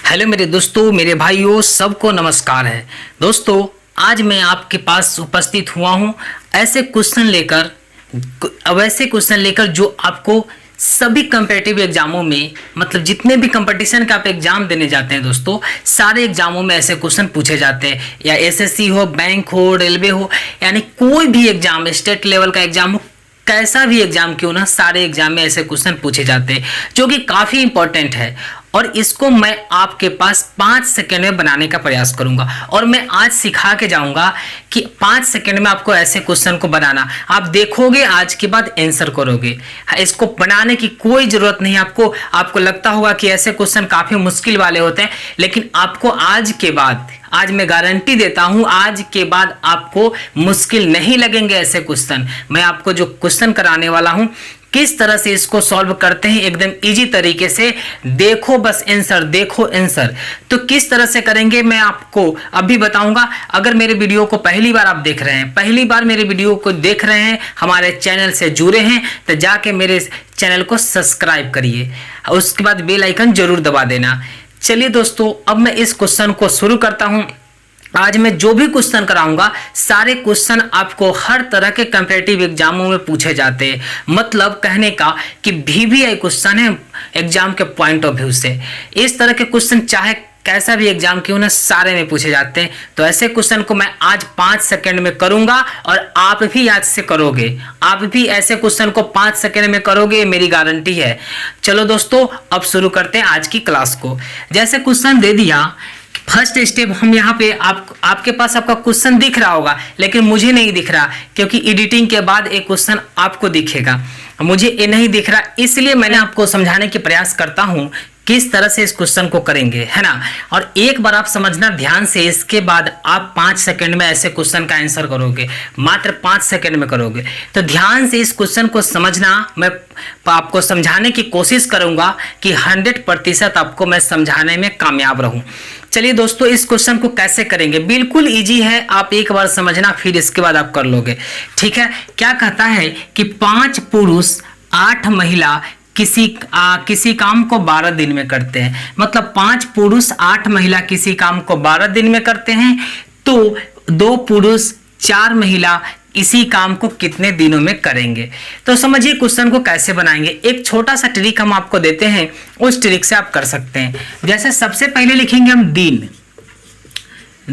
Hello मेरे दोस्तों, मेरे भाइयों, सबको नमस्कार है। दोस्तों, आज मैं आपके पास उपस्थित हुआ हूं ऐसे क्वेश्चन लेकर जो आपको सभी कम्पिटिटिव एग्जामों में, मतलब जितने भी कंपटीशन का आप एग्जाम देने जाते हैं दोस्तों, सारे एग्जामों में ऐसे क्वेश्चन पूछे जाते हैं। या एसएससी हो, बैंक हो, रेलवे हो, यानी कोई भी एग्जाम, स्टेट लेवल का एग्जाम हो, कैसा भी एग्जाम क्यों ना, सारे एग्जाम में ऐसे क्वेश्चन पूछे जाते हैं जो कि काफ़ी इंपॉर्टेंट है। और इसको मैं आपके पास 5 सेकंड में बनाने का प्रयास करूंगा और मैं आज सिखा के जाऊंगा कि 5 सेकंड में आपको ऐसे क्वेश्चन को बनाना। आप देखोगे, आज के बाद आंसर करोगे। इसको बनाने की कोई जरूरत नहीं आपको लगता होगा कि ऐसे क्वेश्चन काफी मुश्किल वाले होते हैं, लेकिन आपको आज मैं गारंटी देता हूं, आज के बाद आपको मुश्किल नहीं लगेंगे ऐसे क्वेश्चन। मैं आपको जो क्वेश्चन कराने वाला हूं, किस तरह से इसको सॉल्व करते हैं एकदम इजी तरीके से। देखो बस आंसर, देखो आंसर। तो किस तरह से करेंगे मैं आपको अभी बताऊंगा। अगर मेरे वीडियो को पहली बार आप देख रहे हैं, पहली बार मेरे वीडियो को देख रहे हैं, हमारे चैनल से जुड़े हैं, तो जाके मेरे चैनल को सब्सक्राइब करिए और उसके बाद बेल आइकन जरूर दबा देना। चलिए दोस्तों, अब मैं इस क्वेश्चन को शुरू करता हूं। आज मैं जो भी क्वेश्चन कराऊंगा, सारे क्वेश्चन आपको हर तरह के कॉम्पिटिटिव एग्जामों में पूछे जाते हैं। मतलब कहने का कि VVI क्वेश्चन है एग्जाम के पॉइंट ऑफ व्यू से। इस तरह के क्वेश्चन चाहे कैसा भी एग्जाम क्यों ना, सारे में पूछे जाते हैं। तो ऐसे क्वेश्चन को मैं आज 5 सेकंड में करूंगा और आप भी आज से करोगे। आप भी ऐसे क्वेश्चन को 5 सेकंड में करोगे, मेरी गारंटी है। चलो दोस्तों, अब शुरू करते हैं आज की क्लास को। जैसे क्वेश्चन दे दिया, फर्स्ट स्टेप हम यहाँ पे आपके पास आपका क्वेश्चन दिख रहा होगा, लेकिन मुझे नहीं दिख रहा, क्योंकि एडिटिंग के बाद एक क्वेश्चन आपको दिखेगा, मुझे ये नहीं दिख रहा। इसलिए मैंने आपको समझाने की प्रयास करता हूँ किस तरह से इस क्वेश्चन को करेंगे, है ना। और एक बार आप समझना ध्यान से, इसके बाद आप 5 सेकंड में ऐसे क्वेश्चन का आंसर करोगे, मात्र 5 सेकंड में करोगे। तो ध्यान से इस क्वेश्चन को समझना। मैं आपको समझाने की कोशिश करूंगा कि 100% आपको मैं समझाने में कामयाब रहूं। चलिए दोस्तों, इस क्वेश्चन को कैसे करेंगे, बिल्कुल इजी है। आप एक बार समझना, फिर इसके बाद आप कर लोगे, ठीक है। क्या कहता है कि 5 पुरुष 8 महिला किसी काम को 12 दिन में करते हैं। मतलब 5 पुरुष 8 महिला किसी काम को 12 दिन में करते हैं, तो 2 पुरुष 4 महिला इसी काम को कितने दिनों में करेंगे। तो समझिए क्वेश्चन को कैसे बनाएंगे। एक छोटा सा ट्रिक हम आपको देते हैं, उस ट्रिक से आप कर सकते हैं। जैसे सबसे पहले लिखेंगे हम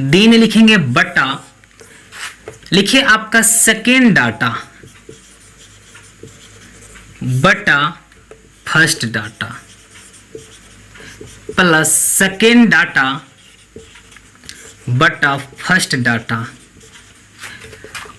दिन लिखेंगे बटा, लिखिए आपका सेकेंड डाटा बटा first data plus second data बटा फर्स्ट डाटा,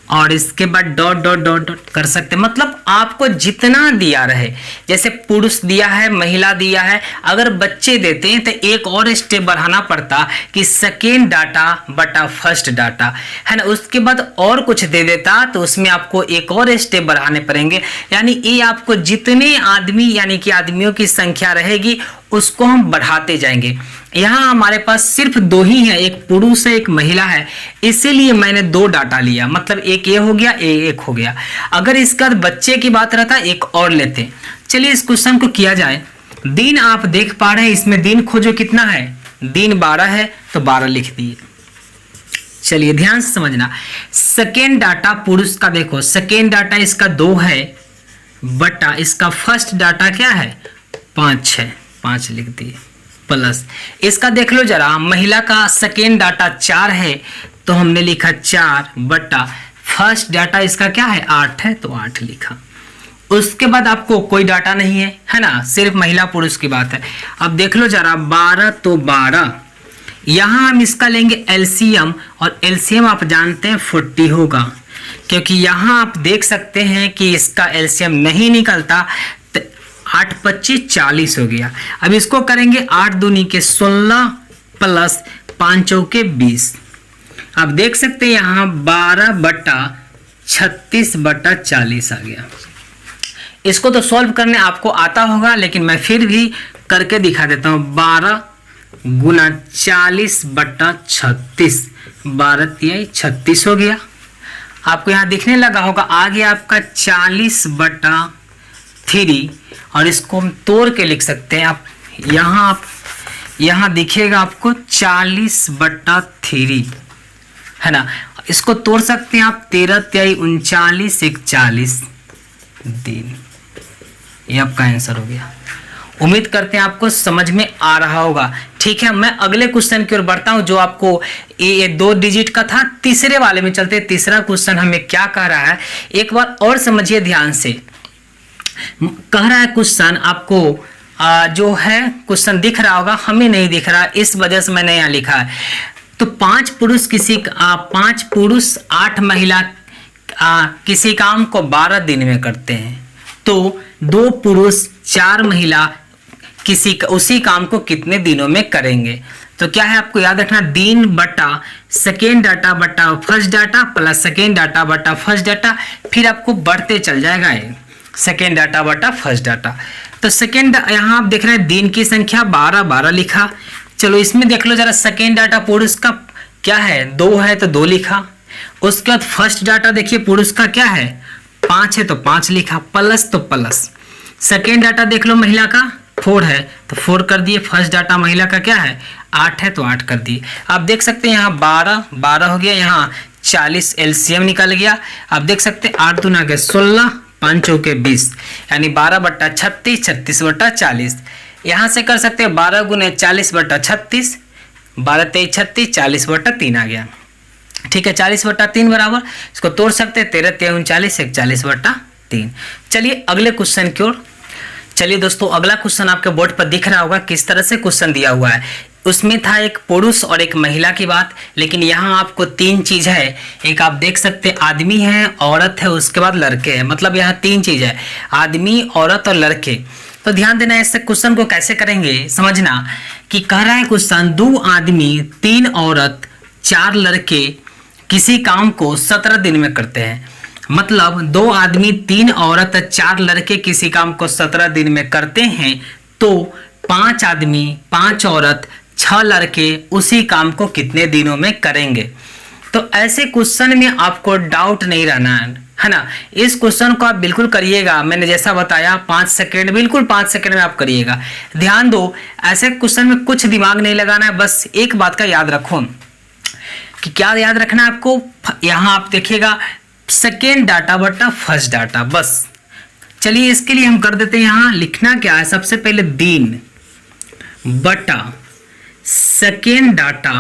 और इसके बाद डॉट डॉट डॉट डॉट कर सकते हैं। मतलब आपको जितना दिया रहे, जैसे पुरुष दिया है, महिला दिया है, अगर बच्चे देते हैं तो एक और स्टेप बढ़ाना पड़ता कि सेकेंड डाटा बटा फर्स्ट डाटा, है ना। उसके बाद और कुछ दे देता तो उसमें आपको एक और स्टेप बढ़ाने पड़ेंगे। यानी ये आपको जितने आदमी, यानी कि आदमियों की संख्या रहेगी, उसको हम बढ़ाते जाएंगे। यहाँ हमारे पास सिर्फ 2 ही है, एक पुरुष है, एक महिला है, इसीलिए मैंने 2 डाटा लिया। मतलब एक ये हो गया, एक हो गया। अगर इसका बच्चे की बात रहता, एक और लेते। चलिए इस क्वेश्चन को किया जाए। दिन आप देख पा रहे हैं, इसमें दिन खोजो कितना है, दिन 12 है, तो 12 लिख दिए। चलिए ध्यान से समझना। सेकेंड डाटा पुरुष का देखो, सेकेंड डाटा इसका 2 है, बटा इसका फर्स्ट डाटा क्या है 5 है, 5 लिख दिए, प्लस इसका देख लो जरा, महिला का सेकेंड डाटा 4 है, तो हमने लिखा 4 बटा फर्स्ट डाटा इसका क्या है 8 है, तो 8 लिखा। उसके बाद आपको कोई डाटा नहीं है, है ना, सिर्फ महिला पुरुष की बात है। अब देख लो जरा, 12 तो 12, यहां हम इसका लेंगे एलसीएम, और एलसीएम आप जानते हैं 40 होगा, क्योंकि यहां आप देख सकते हैं कि इसका एलसीएम नहीं निकलता। 8 25 40 हो गया। अब इसको करेंगे 8 दूनी के 16 प्लस 5 चौके 20। आप देख सकते हैं यहाँ 12 बटा 36 बटा 40 आ गया। इसको तो सॉल्व करने आपको आता होगा, लेकिन मैं फिर भी करके दिखा देता हूँ। 12 गुना 40 बटा 36, 12 तिहाई 36 हो गया। आपको यहाँ दिखने लगा होगा, आ गया आपका 40 बटा 3, और इसको हम तोड़ के लिख सकते हैं। आप यहाँ आप यहाँ दिखेगा आपको 40/3 है ना। इसको तोड़ सकते हैं आप, 13 तिहाई 39, 41 दिन। ये आपका आंसर हो गया। उम्मीद करते हैं आपको समझ में आ रहा होगा। ठीक है, मैं अगले क्वेश्चन की ओर बढ़ता हूं जो आपको ये 2 डिजिट का था। तीसरे वाले में चलते। तीसरा क्वेश्चन हमें क्या कह रहा है, एक बार और समझिए ध्यान से। कह रहा है क्वेश्चन आपको जो है क्वेश्चन दिख रहा होगा, हमें नहीं दिख रहा, इस वजह से मैंने यहाँ लिखा है। तो 5 पुरुष 8 महिला किसी काम को 12 दिन में करते हैं, तो 2 पुरुष 4 महिला उसी काम को कितने दिनों में करेंगे। तो क्या है आपको याद रखना, दिन बटा सेकेंड डाटा बटा first data plus second data बटा फर्स्ट डाटा, फिर आपको बढ़ते चल जाएगा ये सेकेंड डाटा बटा फर्स्ट डाटा। तो सेकेंड यहाँ आप देख रहे हैं दिन की संख्या 12 लिखा। चलो इसमें देख लो जरा, सेकेंड डाटा पुरुष का क्या है 2 है तो 2 लिखा। उसके बाद फर्स्ट डाटा देखिए पुरुष का क्या है 5 है तो 5 लिखा, प्लस तो प्लस। सेकेंड डाटा देख लो महिला का 4 है तो 4 कर दिए। फर्स्ट डाटा महिला का क्या है 8 है तो 8 कर दिए। आप देख सकते हैं यहाँ 12 हो गया, यहाँ 40 एलसीएम निकल गया। आप देख सकते हैं 8 दूना के 16, 5 चौके 20, यानी 12/36, 36/40। यहाँ से कर सकते हैं 12 गुने 40/36, 12 23 36, 40/3 आ गया। ठीक है, 40/3 बराबर, इसको तोड़ सकते हैं 13 3 39, 41/3। चलिए अगले क्वेश्चन की ओर। चलिए दोस्तों, अगला क्वेश्चन आपके बोर्ड पर दिख रहा होगा किस तरह से क्वेश्चन दिया हुआ है। उसमें था एक पुरुष और एक महिला की बात, लेकिन यहाँ आपको 3 चीज है। एक आप देख सकते हैं आदमी है, औरत है, उसके बाद लड़के हैं। मतलब यहाँ 3 चीज है, आदमी, औरत और लड़के। तो ध्यान देना, ऐसे क्वेश्चन को कैसे करेंगे समझना कि कह रहा है क्वेश्चन 2 आदमी 3 औरत 4 लड़के किसी काम को 17 दिन में करते हैं। मतलब 2 आदमी 3 औरत 4 लड़के किसी काम को 17 दिन में करते हैं, तो 5 आदमी 5 औरत 6 लड़के उसी काम को कितने दिनों में करेंगे। तो ऐसे क्वेश्चन में आपको डाउट नहीं रहना है ना। इस क्वेश्चन को आप बिल्कुल करिएगा, मैंने जैसा बताया 5 सेकेंड, बिल्कुल 5 सेकेंड में आप करिएगा। ध्यान दो, ऐसे क्वेश्चन में कुछ दिमाग नहीं लगाना है, बस एक बात का याद रखो कि क्या याद रखना है आपको। यहाँ आप देखिएगा सेकेंड डाटा बटा फर्स्ट डाटा, बस। चलिए इसके लिए हम कर देते हैं, यहाँ लिखना क्या है, सबसे पहले दिन बटा सेकेंड डाटा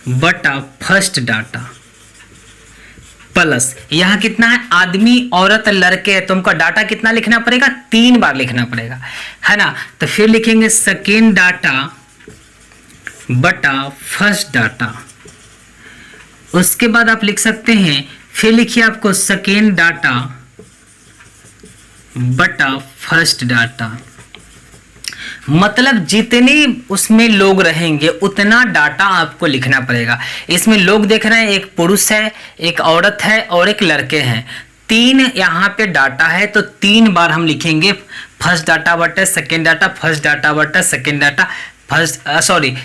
बटा फर्स्ट डाटा प्लस यहाँ कितना है आदमी औरत लड़के है, तो हमको डाटा कितना लिखना पड़ेगा 3 बार लिखना पड़ेगा, है ना। तो फिर लिखेंगे सेकेंड डाटा बटा फर्स्ट डाटा। उसके बाद आप लिख सकते हैं, फिर लिखिए आपको सेकेंड डाटा बटा फर्स्ट डाटा। मतलब जितने उसमें लोग रहेंगे उतना डाटा आपको लिखना पड़ेगा। इसमें लोग देख रहे हैं, एक पुरुष है, एक औरत है और एक लड़के हैं। 3 यहाँ पे डाटा है, तो 3 बार हम लिखेंगे फर्स्ट डाटा बटा सेकेंड डाटा, फर्स्ट डाटा बटा सेकेंड डाटा,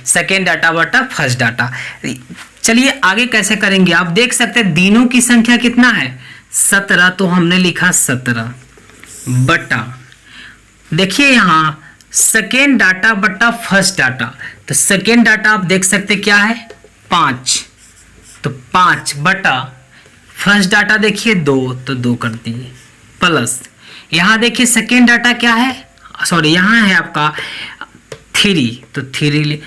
सेकेंड डाटा बटा फर्स्ट डाटा। चलिए आगे कैसे करेंगे, आप देख सकते हैं दिनों की संख्या कितना है 17, तो हमने लिखा 17 बटा, देखिए यहाँ सेकेंड डाटा बटा फर्स्ट डाटा। तो सेकेंड डाटा आप देख सकते क्या है 5, तो 5 बटा फर्स्ट डाटा देखिए 2, तो 2 कर दिए प्लस यहाँ देखिए सेकेंड डाटा क्या है, यहाँ है आपका 3, तो 3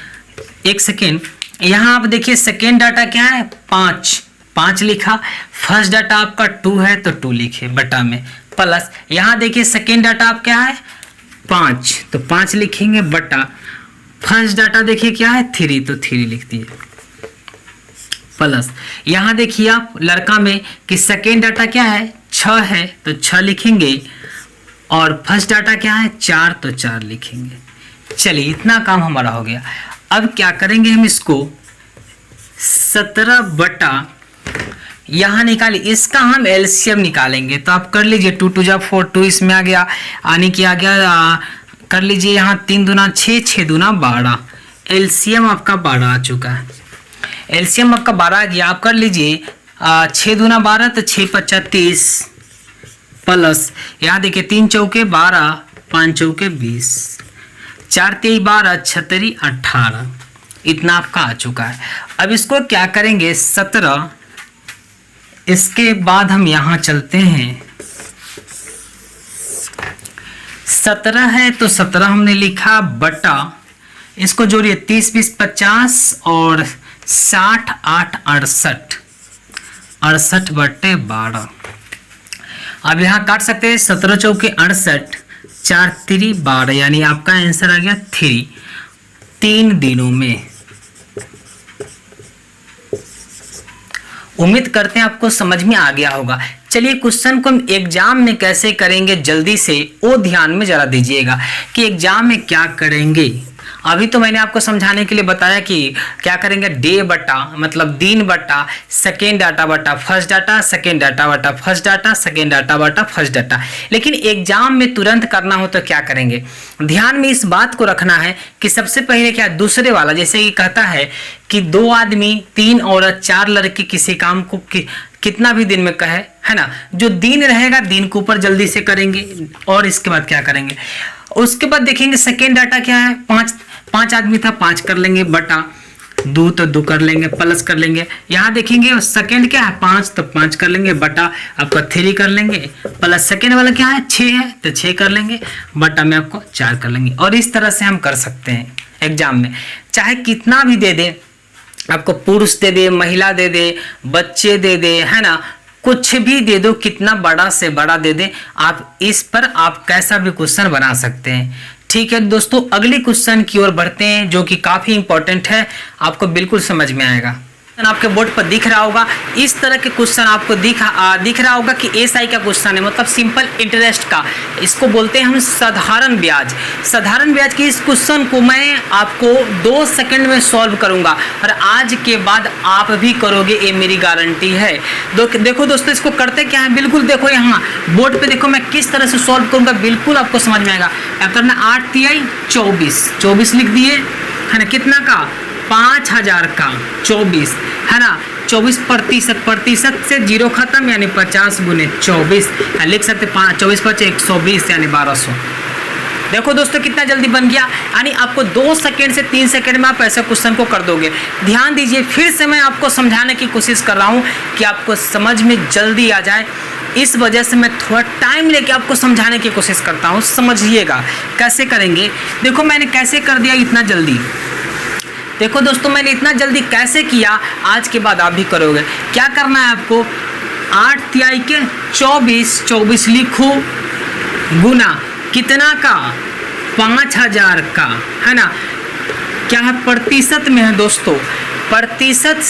एक सेकेंड। यहाँ आप देखिए सेकेंड डाटा क्या है 5 लिखा। फर्स्ट डाटा आपका 2 है तो 2 लिखे बटा में प्लस यहाँ देखिए सेकेंड डाटा आप क्या है 5, तो 5 लिखेंगे बटा फर्स्ट डाटा देखिए क्या है 3, तो 3 लिख दिए प्लस यहाँ देखिए आप लड़का में कि सेकेंड डाटा क्या है 6 है, तो 6 लिखेंगे और फर्स्ट डाटा क्या है 4, तो 4 लिखेंगे। चलिए इतना काम हमारा हो गया। अब क्या करेंगे हम इसको 17 बटा यहाँ निकालिए, इसका हम एलसीएम निकालेंगे। तो आप कर लीजिए 2 2 जा 4, 2 इसमें आ गया, यानी कि आ गया कर लीजिए यहाँ 3 दूना 6, 6 दूना 12, एलसीएम आपका 12 आ चुका है। एलसीएम आपका 12 आ गया। आप कर लीजिए 6 दूना 12, तो 6 5 30 प्लस यहाँ देखिए 3 चौके 12, 5 चौके 20। 4 3 12 6 18, इतना आपका आ चुका है। अब इसको क्या करेंगे 17, इसके बाद हम यहाँ चलते हैं 17 है तो 17 हमने लिखा बटा, इसको जोड़िए 30 20 50 और 60 8 68, 68 बटे 12। अब यहाँ काट सकते हैं 17 चौके 68, 4 3 12, यानी आपका आंसर आ गया 3, 3 दिनों में। उम्मीद करते हैं आपको समझ में आ गया होगा। चलिए क्वेश्चन को हम एग्जाम में कैसे करेंगे जल्दी से वो ध्यान में जरा दीजिएगा कि एग्जाम में क्या करेंगे। अभी तो मैंने आपको समझाने के लिए बताया कि क्या करेंगे, डे बटा मतलब दिन बटा सेकेंड डाटा बटा फर्स्ट डाटा, सेकेंड डाटा बटा फर्स्ट डाटा, सेकेंड डाटा बटा फर्स्ट डाटा। लेकिन एग्जाम में तुरंत करना हो तो क्या करेंगे, ध्यान में इस बात को रखना है कि सबसे पहले क्या दूसरे वाला, जैसे कि कहता है कि 2 आदमी 3 औरत 4 लड़के किसी काम को कितना भी दिन में कहे, है ना, जो दिन रहेगा दिन के ऊपर जल्दी से करेंगे। और इसके बाद क्या करेंगे, उसके बाद देखेंगे सेकेंड डाटा क्या है, 5 आदमी था 5 कर लेंगे बटा 2 तो 2 कर लेंगे प्लस कर लेंगे। यहाँ देखेंगे सेकेंड क्या है 5 तो 5 कर लेंगे बटा आपका 3 कर लेंगे, प्लस सेकेंड वाला क्या है 6 है तो 6 कर लेंगे बटा में आपको 4 कर लेंगे। और इस तरह से हम कर सकते हैं एग्जाम में, चाहे कितना भी दे दे, आपको पुरुष दे दे, महिला दे दे, बच्चे दे दे, है ना, कुछ भी दे दो, कितना बड़ा से बड़ा दे दे, आप इस पर आप कैसा भी क्वेश्चन बना सकते हैं। ठीक है दोस्तों, अगले क्वेश्चन की ओर बढ़ते हैं जो कि काफी इंपॉर्टेंट है, आपको बिल्कुल समझ में आएगा। आपके बोर्ड पर दिख रहा होगा, इस तरह के क्वेश्चन आपको दिख रहा होगा कि एसआई का क्वेश्चन है, मतलब सिंपल इंटरेस्ट का, इसको बोलते हैं हम साधारण ब्याज। साधारण ब्याज के इस क्वेश्चन को मैं आपको 2 सेकंड में सॉल्व करूंगा और आज के बाद आप भी करोगे, ये मेरी गारंटी है। देखो दोस्तों, इसको करते क्या है, बिल्कुल देखो यहाँ बोर्ड पे देखो मैं किस तरह से सॉल्व करूंगा, बिल्कुल आपको समझ में आएगा। अब करना 8 तिहाई 24 लिख दिए, है ना, कितना का 5000 का 24, है ना, 24% से 0 खत्म यानी 50 गुने 24 लिख सकते, 24 5 120 यानी 1200। देखो दोस्तों कितना जल्दी बन गया, यानी आपको 2 सेकंड से 3 सेकंड में आप ऐसे क्वेश्चन को कर दोगे। ध्यान दीजिए, फिर से मैं आपको समझाने की कोशिश कर रहा हूँ कि आपको समझ में जल्दी आ जाए, इस वजह से मैं थोड़ा टाइम लेके आपको समझाने की कोशिश करता हूँ। समझिएगा कैसे करेंगे। देखो मैंने कैसे कर दिया इतना जल्दी, देखो दोस्तों मैंने इतना जल्दी कैसे किया, आज के बाद आप भी करोगे। क्या करना है आपको, 8 तिहाई के 24 लिखो गुना कितना का 5000 का, है ना, क्या है प्रतिशत में है दोस्तों, प्रतिशत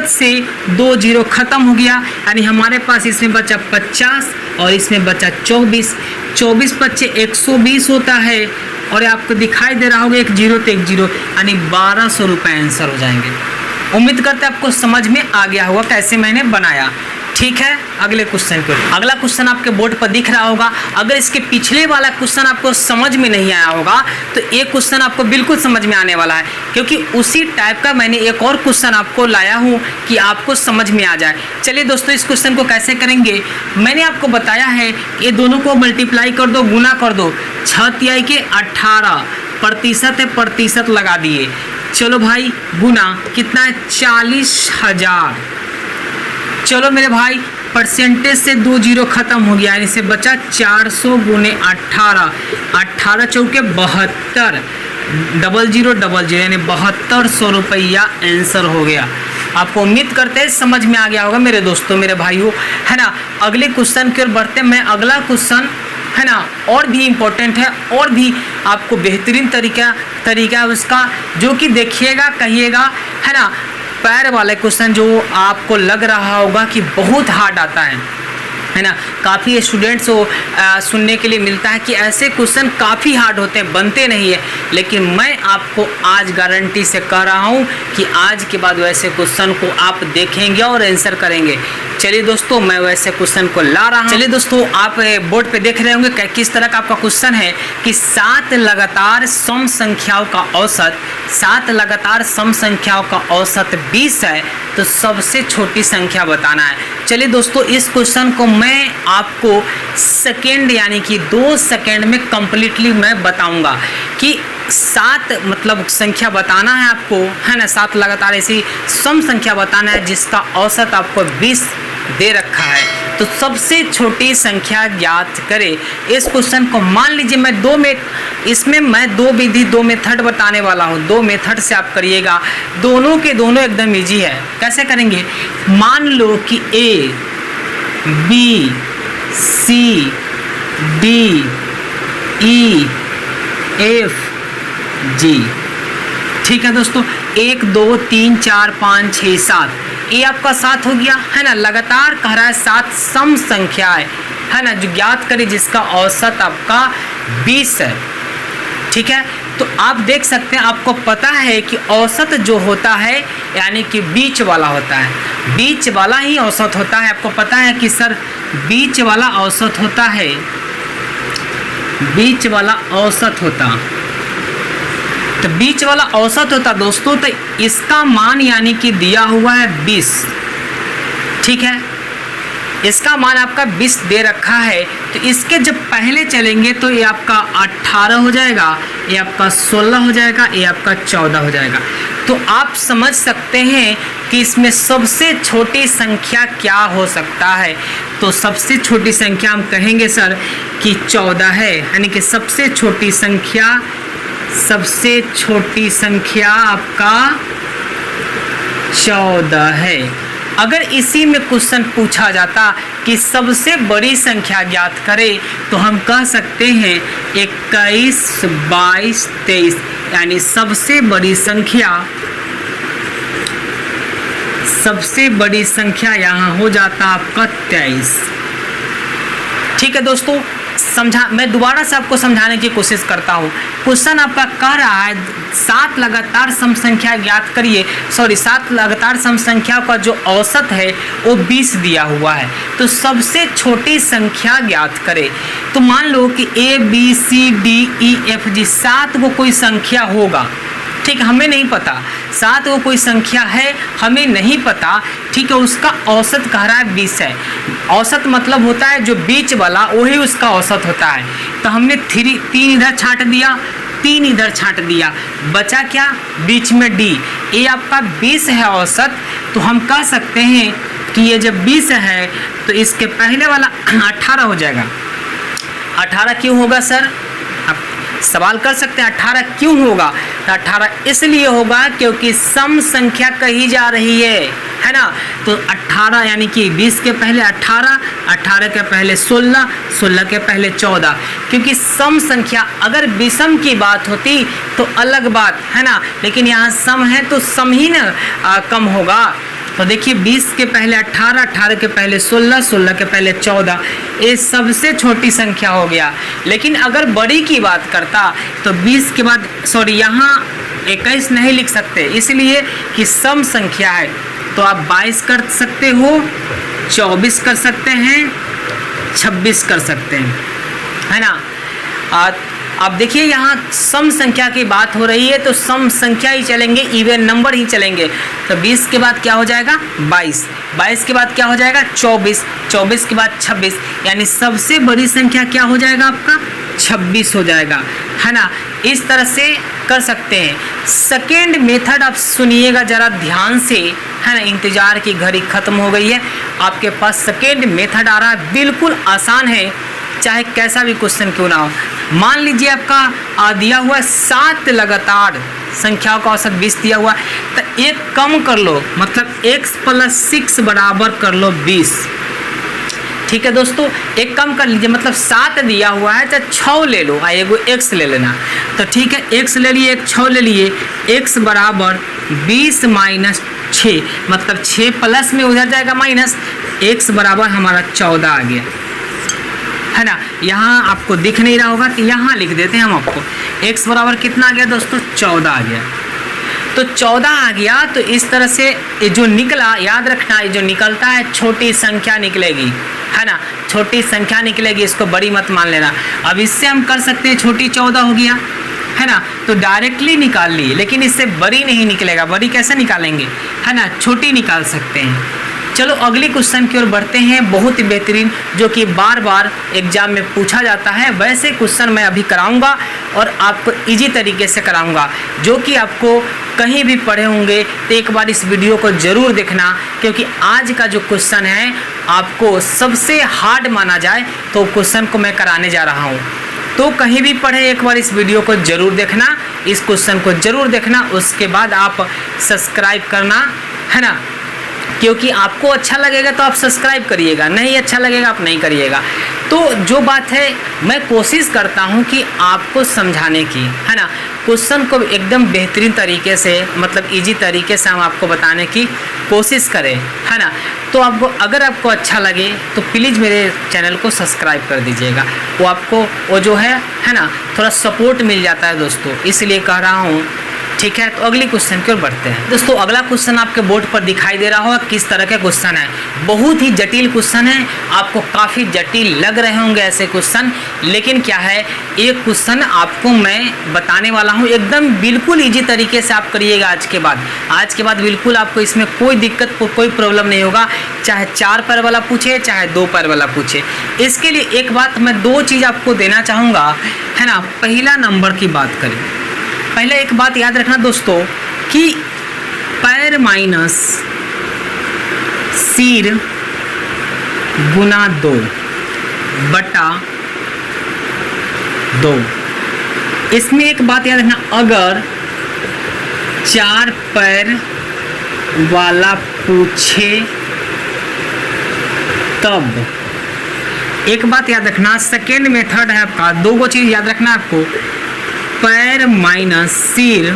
से 2 0 खत्म हो गया, यानी हमारे पास इसमें बचा 50 और इसमें बचा 24 25 120 होता है, और आपको दिखाई दे रहा होगा 1 0 तो 1 0, यानी 1200 रुपये आंसर हो जाएंगे। उम्मीद करते हैं आपको समझ में आ गया होगा कैसे मैंने बनाया। ठीक है, अगले क्वेश्चन को, अगला क्वेश्चन आपके बोर्ड पर दिख रहा होगा। अगर इसके पिछले वाला क्वेश्चन आपको समझ में नहीं आया होगा तो एक क्वेश्चन आपको बिल्कुल समझ में आने वाला है, क्योंकि उसी टाइप का मैंने एक और क्वेश्चन आपको लाया हूँ कि आपको समझ में आ जाए। चलिए दोस्तों, इस क्वेश्चन को कैसे करेंगे मैंने आपको बताया है, ये दोनों को मल्टीप्लाई कर दो, गुना कर दो, 6 तिहाई के 18 प्रतिशत है, प्रतिशत लगा दिए, चलो भाई गुना कितना है 40,000। चलो मेरे भाई परसेंटेज से 2 0 खत्म हो गया, यानी से बचा 400 गुने 18, 18 चौके 72, 0000 यानी 7200 रुपया आंसर हो गया। आपको उम्मीद करते हैं समझ में आ गया होगा मेरे दोस्तों, मेरे भाइयों, है ना। अगले क्वेश्चन की ओर बढ़ते हैं। मैं अगला क्वेश्चन, है ना, और भी इम्पोर्टेंट है और भी आपको बेहतरीन तरीका है उसका, जो कि देखिएगा कहिएगा, है ना। पैर वाले क्वेश्चन जो आपको लग रहा होगा कि बहुत हार्ड आता है ना, काफ़ी स्टूडेंट्स को सुनने के लिए मिलता है कि ऐसे क्वेश्चन काफ़ी हार्ड होते हैं, बनते नहीं है, लेकिन मैं आपको आज गारंटी से कह रहा हूँ कि आज के बाद वैसे क्वेश्चन को आप देखेंगे और आंसर करेंगे। चलिए दोस्तों, मैं वैसे क्वेश्चन को ला रहा हूँ। चलिए दोस्तों, आप बोर्ड पे देख रहे होंगे किस तरह का आपका क्वेश्चन है कि 7 लगातार सम संख्याओं का औसत, 7 लगातार सम संख्याओं का औसत 20 है, तो सबसे छोटी संख्या बताना है। चलिए दोस्तों, इस क्वेश्चन को मैं आपको सेकेंड यानी कि 2 सेकेंड में कंप्लीटली मैं बताऊंगा कि 7 मतलब संख्या बताना है आपको, है ना। 7 लगातार ऐसी सम संख्या बताना है जिसका औसत आपको 20 दे रखा है। तो सबसे छोटी संख्या ज्ञात करें। इस क्वेश्चन को मान लीजिए मैं इसमें मैं 2 विधि 2 मेथड बताने वाला हूँ। 2 मेथड से आप करिएगा, दोनों के दोनों एकदम इजी है। कैसे करेंगे, मान लो कि A B C D E F G, ठीक है दोस्तों। 1 2 3 4 5 6 7, ये आपका 7 हो गया, है ना। लगातार कह रहा है 7 सम संख्या है ना, जो ज्ञात करें जिसका औसत आपका 20 है, ठीक है। तो आप देख सकते हैं, आपको पता है कि औसत जो होता है यानी कि बीच वाला होता है, बीच वाला ही औसत होता है। आपको पता है कि सर बीच वाला औसत होता है, बीच वाला औसत होता, तो बीच वाला औसत होता दोस्तों। तो इसका मान यानी कि दिया हुआ है 20, ठीक है। इसका मान आपका 20 दे रखा है। तो इसके जब पहले चलेंगे तो ये आपका 18 हो जाएगा, ये आपका 16 हो जाएगा, ये आपका 14 हो जाएगा। तो आप समझ सकते हैं कि इसमें सबसे छोटी संख्या क्या हो सकता है। तो सबसे छोटी संख्या हम कहेंगे सर कि 14 है, यानी कि सबसे छोटी संख्या आपका 14 है। अगर इसी में क्वेश्चन पूछा जाता कि सबसे बड़ी संख्या ज्ञात करें, तो हम कह सकते हैं 21 22 23, यानी सबसे बड़ी संख्या यहाँ हो जाता आपका 23, ठीक है दोस्तों। मैं दोबारा से आपको समझाने की कोशिश करता हूँ। क्वेश्चन आपका कह रहा है 7 लगातार सम संख्या ज्ञात करिए, 7 लगातार सम संख्या का जो औसत है वो 20 दिया हुआ है। तो सबसे छोटी संख्या ज्ञात करें। तो मान लो कि A B C D E F G 7 को कोई संख्या होगा, ठीक, हमें नहीं पता 7 को कोई संख्या है, हमें नहीं पता, ठीक है। उसका औसत कह रहा है 20 है। औसत मतलब होता है जो बीच वाला, वही उसका औसत होता है। तो हमने 3 इधर छांट दिया, 3 इधर छांट दिया, बचा क्या, बीच में D। ये आपका 20 है औसत। तो हम कह सकते हैं कि ये जब 20 है तो इसके पहले वाला 18 हो जाएगा। 18 क्यों होगा सर, आप सवाल कर सकते हैं 18 क्यों होगा। तो 18 इसलिए होगा क्योंकि सम संख्या कही जा रही है ना। तो 18 यानी कि 20 के पहले 18, 18 के पहले 16, 16 के पहले 14। क्योंकि सम संख्या अगर विषम की बात होती तो अलग बात है ना, लेकिन यहाँ सम है तो सम ही ना कम होगा। तो देखिए 20 के पहले 18, 18 के पहले 16, 16 के पहले 14, ये सबसे छोटी संख्या हो गया। लेकिन अगर बड़ी की बात करता तो 20 के बाद यहाँ 21 नहीं लिख सकते, इसलिए कि सम संख्या है। तो आप 22 कर सकते हो, 24 कर सकते हैं, 26 कर सकते हैं, है ना। अब देखिए यहाँ सम संख्या की बात हो रही है तो सम संख्या ही चलेंगे, इवन नंबर ही चलेंगे। तो 20 के बाद क्या हो जाएगा 22, 22 के बाद क्या हो जाएगा 24, 24 के बाद 26, यानी सबसे बड़ी संख्या क्या हो जाएगा आपका 26 हो जाएगा, है ना। इस तरह से कर सकते हैं। सेकेंड मेथड आप सुनिएगा ज़रा ध्यान से, है ना। इंतज़ार की घड़ी ख़त्म हो गई है, आपके पास सेकेंड मेथड आ रहा है, बिल्कुल आसान है, चाहे कैसा भी क्वेश्चन क्यों ना हो। मान लीजिए आपका दिया हुआ 7 लगातार संख्याओं का औसत 20 दिया हुआ, तो एक कम कर लो, मतलब x + 6 बराबर कर लो 20, ठीक है दोस्तों। एक कम कर लीजिए, मतलब 7 दिया हुआ है तो 6 ले लो, एगो x ले लेना। तो ठीक है, x ले लिए, एक 6 ले लिए, x बराबर 20 - 6, मतलब 6 प्लस में उधर जाएगा माइनस, x बराबर हमारा 14 आ गया, है ना। यहाँ आपको दिख नहीं रहा होगा तो यहाँ लिख देते हैं हम आपको, x बराबर कितना आ गया दोस्तों 14 आ गया। तो 14 आ गया। तो इस तरह से ये जो निकला, याद रखना, ये जो निकलता है छोटी संख्या निकलेगी, है ना, छोटी संख्या निकलेगी, इसको बड़ी मत मान लेना। अब इससे हम कर सकते हैं, छोटी 14 हो गया, है ना, तो डायरेक्टली निकाल लिए, लेकिन इससे बड़ी नहीं निकलेगा। बड़ी कैसे निकालेंगे, है ना, छोटी निकाल सकते हैं, चलो अगली क्वेश्चन की ओर बढ़ते हैं, बहुत ही बेहतरीन, जो कि बार बार एग्जाम में पूछा जाता है। वैसे क्वेश्चन मैं अभी कराऊंगा और आपको इजी तरीके से कराऊंगा, जो कि आपको कहीं भी पढ़े होंगे तो एक बार इस वीडियो को ज़रूर देखना, क्योंकि आज का जो क्वेश्चन है आपको सबसे हार्ड माना जाए तो क्वेश्चन को मैं कराने जा रहा हूँ। तो कहीं भी पढ़े एक बार इस वीडियो को ज़रूर देखना, इस क्वेश्चन को ज़रूर देखना, उसके बाद आप सब्सक्राइब करना, है ना, क्योंकि आपको अच्छा लगेगा तो आप सब्सक्राइब करिएगा, नहीं अच्छा लगेगा आप नहीं करिएगा। तो जो बात है मैं कोशिश करता हूं कि आपको समझाने की, है ना, क्वेश्चन को एकदम बेहतरीन तरीके से, मतलब इजी तरीके से हम आपको बताने की कोशिश करें, है ना। तो आपको अगर आपको अच्छा लगे तो प्लीज़ मेरे चैनल को सब्सक्राइब कर दीजिएगा, वो आपको वो जो है ना, थोड़ा सपोर्ट मिल जाता है दोस्तों, इसलिए कह रहा हूँ, ठीक है। तो अगली क्वेश्चन की ओर बढ़ते हैं दोस्तों। अगला क्वेश्चन आपके बोर्ड पर दिखाई दे रहा होगा किस तरह का क्वेश्चन है। बहुत ही जटिल क्वेश्चन है, आपको काफ़ी जटिल लग रहे होंगे ऐसे क्वेश्चन, लेकिन क्या है, एक क्वेश्चन आपको मैं बताने वाला हूँ, एकदम बिल्कुल इजी तरीके से आप करिएगा। आज के बाद बिल्कुल आपको इसमें कोई दिक्कत, कोई प्रॉब्लम नहीं होगा, चाहे 4 पैर वाला पूछे चाहे 2 पैर वाला पूछे। इसके लिए एक बात मैं 2 चीज़ आपको देना चाहूँगा, है ना। पहला नंबर की बात करें, पहले एक बात याद रखना दोस्तों कि पैर माइनस सिर गुना 2 बटा 2। इसमें एक बात याद रखना, अगर 4 पैर वाला पूछे तब, एक बात याद रखना, सेकेंड मेथड है आपका, 2 चीज़ याद रखना आपको, पैर माइनस सिर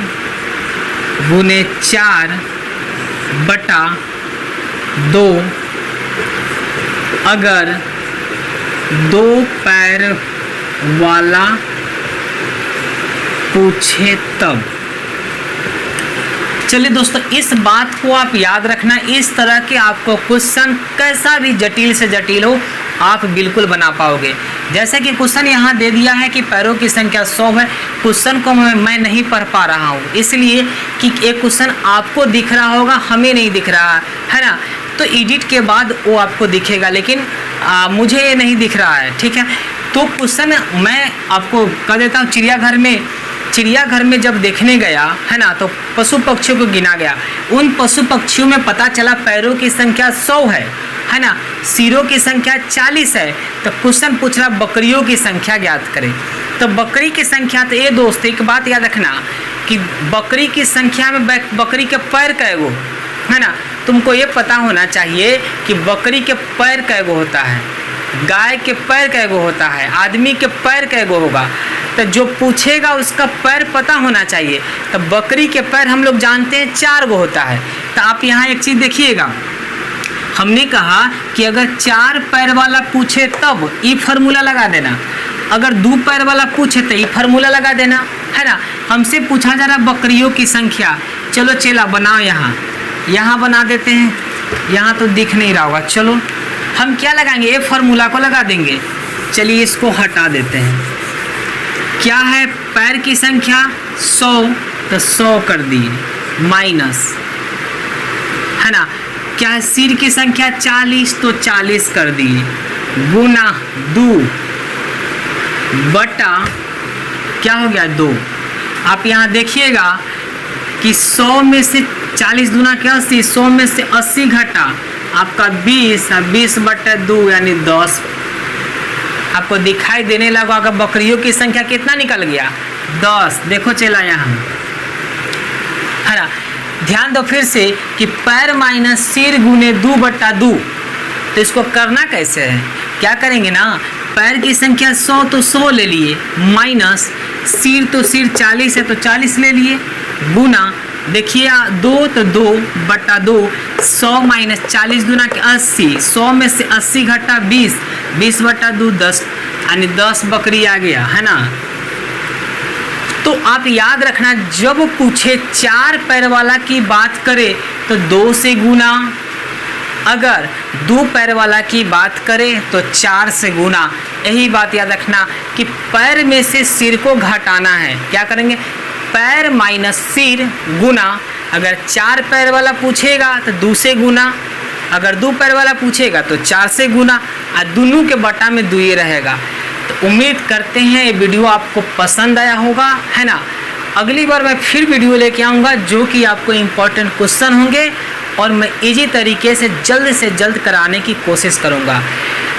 गुने 4 बटा 2 अगर 2 पैर वाला पूछे तब। चलिए दोस्तों, इस बात को आप याद रखना, इस तरह के आपको क्वेश्चन कैसा भी जटिल से जटिल हो आप बिल्कुल बना पाओगे। जैसे कि क्वेश्चन यहाँ दे दिया है कि पैरों की संख्या 100 है, क्वेश्चन को मैं नहीं पढ़ पा रहा हूँ, इसलिए कि एक क्वेश्चन आपको दिख रहा होगा, हमें नहीं दिख रहा है ना। तो एडिट के बाद वो आपको दिखेगा, लेकिन मुझे ये नहीं दिख रहा है, ठीक है। तो क्वेश्चन मैं आपको कह देता हूँ, चिड़ियाघर में जब देखने गया, है ना, तो पशु पक्षियों को गिना गया, उन पशु पक्षियों में पता चला पैरों की संख्या 100 है ना, सिरों की संख्या 40 है। तो क्वेश्चन पूछ रहा बकरियों की संख्या ज्ञात करें। तो बकरी की संख्या, तो ये दोस्त एक बात याद रखना कि बकरी की संख्या में बकरी के पैर कैगो, है ना, तुमको ये पता होना चाहिए कि बकरी के पैर कैगो होता है, गाय के पैर कैगो होता है, आदमी के पैर कैगो होगा। तो जो पूछेगा उसका पैर पता होना चाहिए। तो बकरी के पैर हम लोग जानते हैं 4 गो होता है। तो आप यहाँ एक चीज़ देखिएगा, हमने कहा कि अगर 4 पैर वाला पूछे तब ई फार्मूला लगा देना, अगर 2 पैर वाला पूछे तो ई फार्मूला लगा देना, है ना। हमसे पूछा जा रहा बकरियों की संख्या, चलो चला बनाओ, यहाँ बना देते हैं, यहाँ तो दिख नहीं रहा होगा, चलो हम क्या लगाएंगे, ए फार्मूला को लगा देंगे। चलिए इसको हटा देते हैं। क्या है, पैर की संख्या 100, तो 100 कर दिए, माइनस, है ना। क्या है, सिर की संख्या 40, तो 40 कर दिए, गुना 2 बटा क्या हो गया 2। आप यहाँ देखिएगा कि 100 में से 40 दूना क्या 80, 100 में से 80 घटा आपका 20 बटा 2 यानी 10। आपको दिखाई देने लगा अगर बकरियों की संख्या कितना निकल गया, 10। देखो चला यहाँ, है ना। ध्यान दो फिर से कि पैर माइनस सिर गुने 2 बटा 2। तो इसको करना कैसे है, क्या करेंगे ना, पैर की संख्या 100 तो 100 ले लिए, माइनस सिर तो सिर 40 है तो 40 ले लिए, गुना देखिए 2 तो 2 बटा 2, 100 माइनस 40 दूना के 80, 100 में से 80 घटा 20, 20 बटा 2 10, यानी 10 बकरी आ गया, है ना। तो आप याद रखना, जब पूछे 4 पैर वाला की बात करे तो 2 से गुना, अगर 2 पैर वाला की बात करें तो 4 से गुना। यही बात याद रखना कि पैर में से सिर को घटाना है, क्या करेंगे, पैर माइनस सिर गुना, अगर 4 पैर वाला पूछेगा तो 2 से गुना, अगर 2 पैर वाला पूछेगा तो 4 से गुना, और दोनों के बटा में 2 ही रहेगा। तो उम्मीद करते हैं ये वीडियो आपको पसंद आया होगा, है ना। अगली बार मैं फिर वीडियो लेके आऊँगा जो कि आपको इम्पोर्टेंट क्वेश्चन होंगे और मैं इजी तरीके से जल्द कराने की कोशिश करूँगा।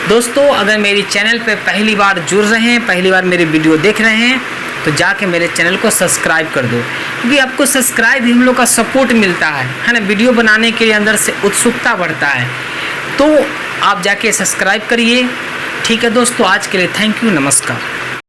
दोस्तों, अगर मेरी चैनल पे पहली बार जुड़ रहे हैं, पहली बार मेरी वीडियो देख रहे हैं, तो जाके मेरे चैनल को सब्सक्राइब कर दो, क्योंकि आपको सब्सक्राइब ही हम लोग का सपोर्ट मिलता है ना। वीडियो बनाने के लिए अंदर से उत्सुकता बढ़ता है, तो आप जाके सब्सक्राइब करिए। ठीक है दोस्तों, आज के लिए थैंक यू, नमस्कार।